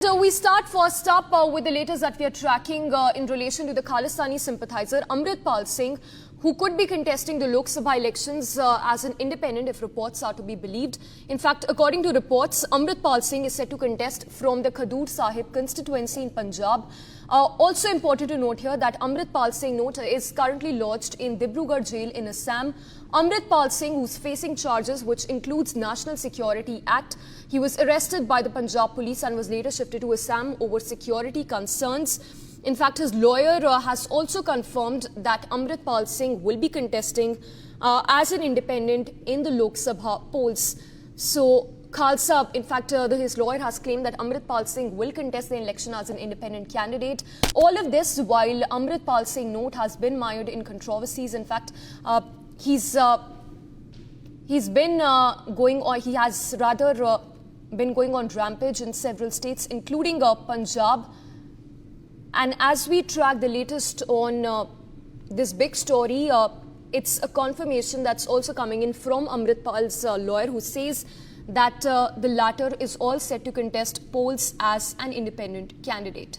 So we start first up with the latest that we are tracking in relation to the Khalistani sympathizer Amritpal Singh, who could be contesting the Lok Sabha elections as an independent if reports are to be believed. In fact, according to reports, Amritpal Singh is set to contest from the Khadur Sahib constituency in Punjab. Also important to note here that Amritpal Singh is currently lodged in Dibrugarh jail in Assam. Amritpal Singh, who's facing charges which includes National Security Act, he was arrested by the Punjab police and was later shifted to Assam over security concerns. In fact, his lawyer has also confirmed that Amritpal Singh will be contesting as an independent in the Lok Sabha polls. So, Khalsa, in fact, his lawyer has claimed that Amritpal Singh will contest the election as an independent candidate. All of this while Amritpal Singh has been mired in controversies. In fact, he has been going on rampage in several states, including Punjab. And as we track the latest on this big story, it's a confirmation that's also coming in from Amritpal's lawyer, who says that the latter is all set to contest polls as an independent candidate.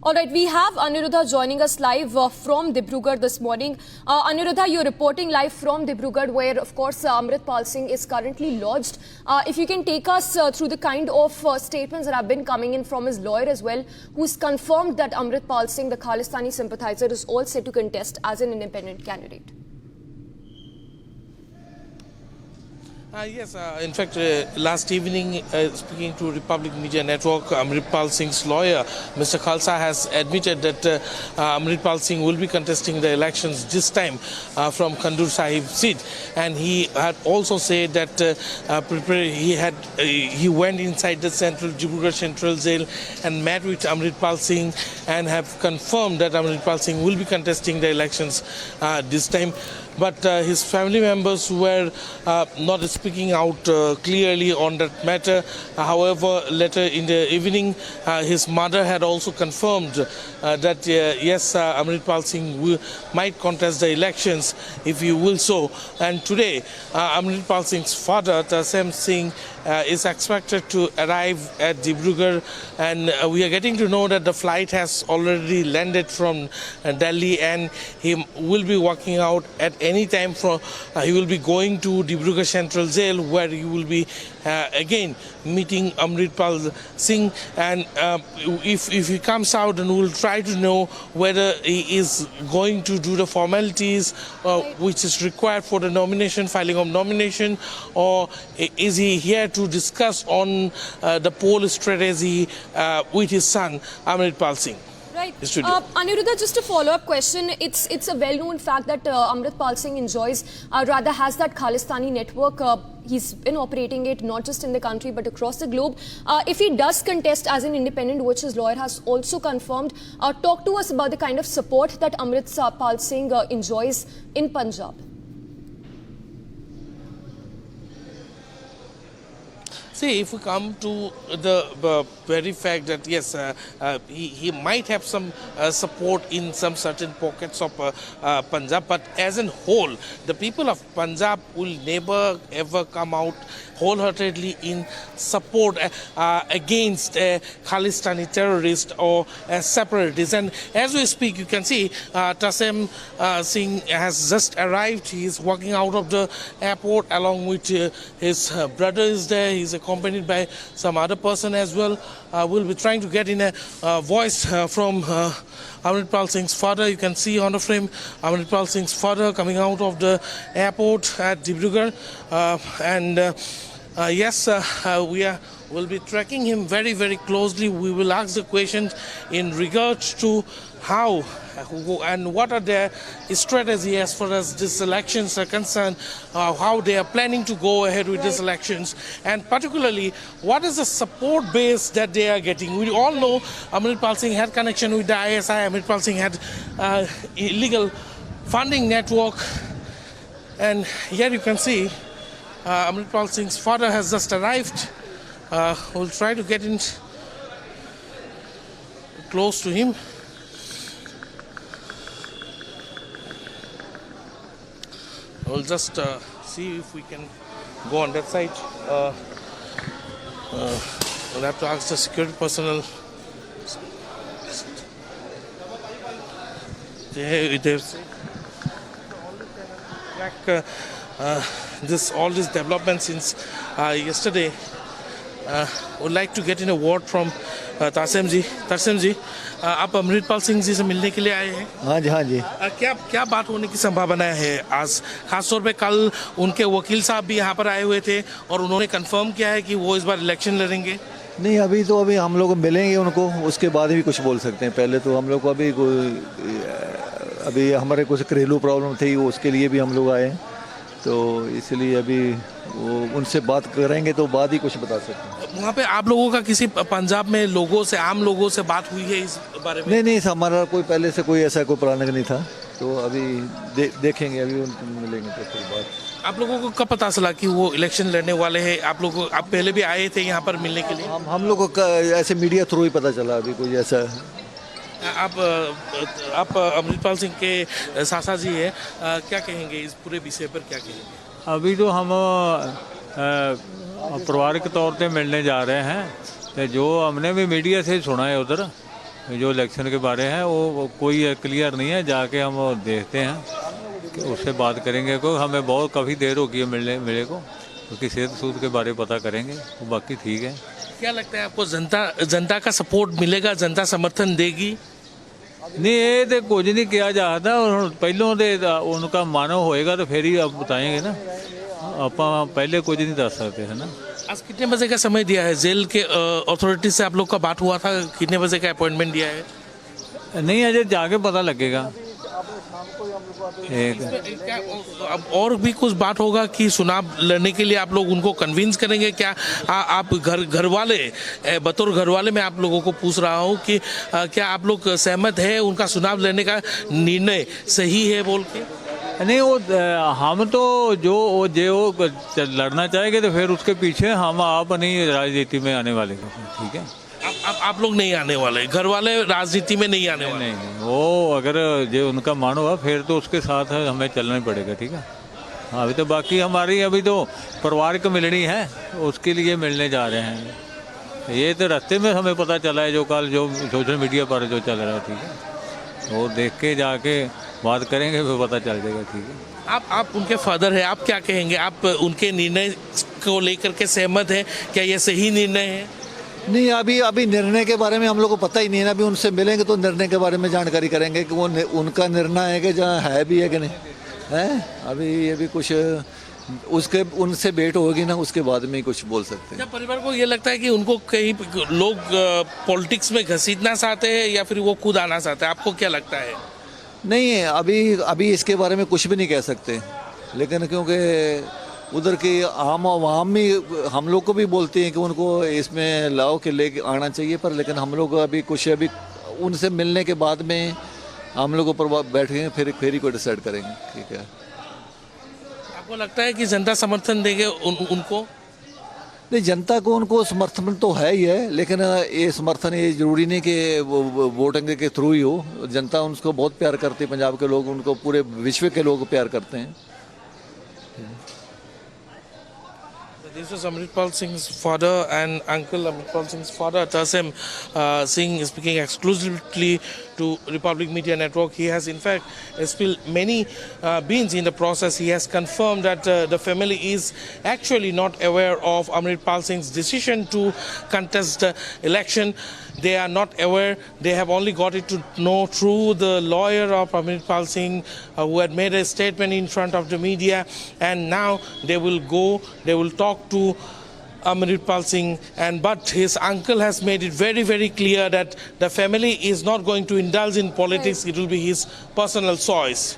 All right, we have Aniruddha joining us live from Dibrugarh this morning. Aniruddha, you're reporting live from Dibrugarh, where, of course, Amritpal Singh is currently lodged. If you can take us through the kind of statements that have been coming in from his lawyer as well, who's confirmed that Amritpal Singh, the Khalistani sympathizer, is all set to contest as an independent candidate. Yes, in fact, last evening, speaking to Republic Media Network, Amritpal Singh's lawyer, Mr. Khalsa, has admitted that Amritpal Singh will be contesting the elections this time from Khadur Sahib seat. And he had also said that he went inside the Dibrugarh Central Jail and met with Amritpal Singh and have confirmed that Amritpal Singh will be contesting the elections this time. But his family members were not speaking out clearly on that matter. However, later in the evening, his mother had also confirmed that yes, Amritpal Singh might contest the elections if he will so. And today, Amritpal Singh's father, Tasem Singh, is expected to arrive at Dibrugarh, and we are getting to know that the flight has already landed from Delhi, and he will be walking out at any time. He will be going to Dibrugarh Central Jail, where he will be again meeting Amritpal Singh, and if he comes out, and we'll try to know whether he is going to do the formalities which is required for the filing of nomination, or is he here to discuss on the poll strategy with his son Amritpal Singh. Right. Aniruddha, just a follow-up question. It's a well-known fact that Amritpal Singh has that Khalistani network. He's been operating it not just in the country but across the globe. If he does contest as an independent, which his lawyer has also confirmed, talk to us about the kind of support that Amritpal Singh enjoys in Punjab. See, if we come to the very fact that yes, he might have some support in some certain pockets of Punjab, but as a whole, the people of Punjab will never ever come out wholeheartedly in support against Khalistani terrorists or separatists. And as we speak, you can see Tasem Singh has just arrived. He is walking out of the airport along with his brother is there. He's accompanied by some other person as well. We'll be trying to get in a voice from Amritpal Singh's father. You can see on the frame Amritpal Singh's father coming out of the airport at Dibrugarh. Yes, we'll be tracking him very, very closely. We will ask the questions in regards to how and what are their strategy as far as these elections are concerned, how they are planning to go ahead with these elections, and particularly what is the support base that they are getting. We all know Amritpal Singh had connection with the ISI. Amritpal Singh had illegal funding network, and here you can see Amritpal Singh's father has just arrived. We'll try to get in close to him. We'll just see if we can go on that side. We'll have to ask the security personnel. They've track all this development since yesterday. Would like to get in a word from तासिम जी. तासिम जी, आप अमृतपाल सिंह जी से मिलने के लिए आए हैं. हाँ जी, हाँ जी. क्या क्या बात होने की संभावना है आज? खासतौर पे कल उनके वकील साहब भी यहाँ पर आए हुए थे और उन्होंने कंफर्म किया है कि वो इस बार इलेक्शन लड़ेंगे. नहीं, अभी हम लोग मिलेंगे उनको, उसके बाद भी कुछ बोल सकते हैं. पहले तो हम लोग को अभी हमारे कुछ घरेलू प्रॉब्लम थी, उसके लिए भी हम लोग आए हैं, तो इसलिए अभी वो उनसे बात करेंगे तो बाद ही कुछ बता सकते हैं. वहाँ पे आप लोगों का किसी पंजाब में लोगों से, आम लोगों से बात हुई है इस बारे में? नहीं, हमारा कोई पहले से कोई ऐसा कोई प्लानिंग नहीं था, तो अभी देखेंगे, अभी उनको मिलेंगे तो फिर बात. आप लोगों को कब पता चला कि वो इलेक्शन लड़ने वाले हैं? आप पहले भी आए थे यहाँ पर मिलने के लिए? हम लोगों को ऐसे मीडिया थ्रू ही पता चला. अभी कोई ऐसा आप अमृतपाल सिंह के सासा जी हैं, क्या कहेंगे इस पूरे विषय पर? क्या कहेंगे? अभी तो हम पारिवारिक तौर पे मिलने जा रहे हैं, तो जो हमने भी मीडिया से सुना है उधर जो इलेक्शन के बारे है वो कोई क्लियर नहीं है. जाके हम देखते हैं कि उससे बात करेंगे, क्योंकि हमें बहुत काफ़ी देर हो गई है मिले को, उसकी सेहत सूद के बारे में पता करेंगे. वो बाकी ठीक है. क्या लगता है आपको, जनता का सपोर्ट मिलेगा? जनता समर्थन देगी? नहीं, ये तो कुछ नहीं किया जाता. पहलों तो उनका मानो होएगा तो फिर ही आप बताएंगे ना. आप पहले कुछ नहीं दस सकते है ना. आज कितने बजे का समय दिया है? जेल के अथॉरिटी से आप लोग का बात हुआ था, कितने बजे का अपॉइंटमेंट दिया है? नहीं, अजय जाके पता लगेगा. अब और भी कुछ बात होगा कि चुनाव लड़ने के लिए आप लोग उनको कन्विंस करेंगे क्या? आप घर वाले, बतौर घर वाले मैं आप लोगों को पूछ रहा हूँ कि क्या आप लोग सहमत है उनका चुनाव लड़ने का निर्णय सही है बोल के? नहीं, वो हम तो जो लड़ना चाहेंगे तो फिर उसके पीछे हम आप नहीं राजनीति में आने वाले. ठीक है, आप लोग नहीं आने वाले, घर वाले राजनीति में नहीं आने वाले? नहीं, वो अगर जो उनका मान हुआ फिर तो उसके साथ हमें चलना ही पड़ेगा. ठीक है. अभी तो बाकी हमारी अभी तो पारिवारिक मिलनी है, उसके लिए मिलने जा रहे हैं. ये तो रास्ते में हमें पता चला है, जो कल जो सोशल मीडिया पर जो चल रहा है. ठीक है, वो देख के जाके बात करेंगे फिर पता चल जाएगा. ठीक है. आप उनके फादर हैं, आप क्या कहेंगे? आप उनके निर्णय को लेकर के सहमत हैं? क्या ये सही निर्णय है? नहीं, अभी निर्णय के बारे में हम लोग को पता ही नहीं है. अभी उनसे मिलेंगे तो निर्णय के बारे में जानकारी करेंगे कि वो उनका निर्णय है कि जहाँ है भी है कि नहीं है. अभी कुछ उनसे भेंट होगी ना, उसके बाद में ही कुछ बोल सकते हैं. क्या परिवार को ये लगता है कि उनको कहीं लोग पॉलिटिक्स में घसीटना चाहते हैं या फिर वो खुद आना चाहते हैं? आपको क्या लगता है? नहीं, अभी इसके बारे में कुछ भी नहीं कह सकते, लेकिन क्योंकि उधर की आम भी हम लोग को भी बोलते हैं कि उनको इसमें लाओ के लेके आना चाहिए, पर लेकिन हम लोग अभी उनसे मिलने के बाद में हम लोग ऊपर बैठेंगे, फिर ही को डिसाइड करेंगे. ठीक है. आपको लगता है कि जनता समर्थन देंगे उनको? नहीं, जनता को उनको समर्थन तो है ही है, लेकिन ये समर्थन ये जरूरी नहीं कि वोटिंग के थ्रू ही हो. जनता उनको बहुत प्यार करती है, पंजाब के लोग उनको, पूरे विश्व के लोग प्यार करते हैं. This was Amritpal Singh's father and uncle. Amritpal Singh's father, Tasim Singh, is speaking exclusively to Republic Media Network. He has, in fact, spilled many beans in the process. He has confirmed that the family is actually not aware of Amritpal Singh's decision to contest the election. They are not aware. They have only got it to know through the lawyer of Amritpal Singh, who had made a statement in front of the media. And now they will go, they will talk to Amritpal Singh, but his uncle has made it very, very clear that the family is not going to indulge in politics. It will be his personal choice.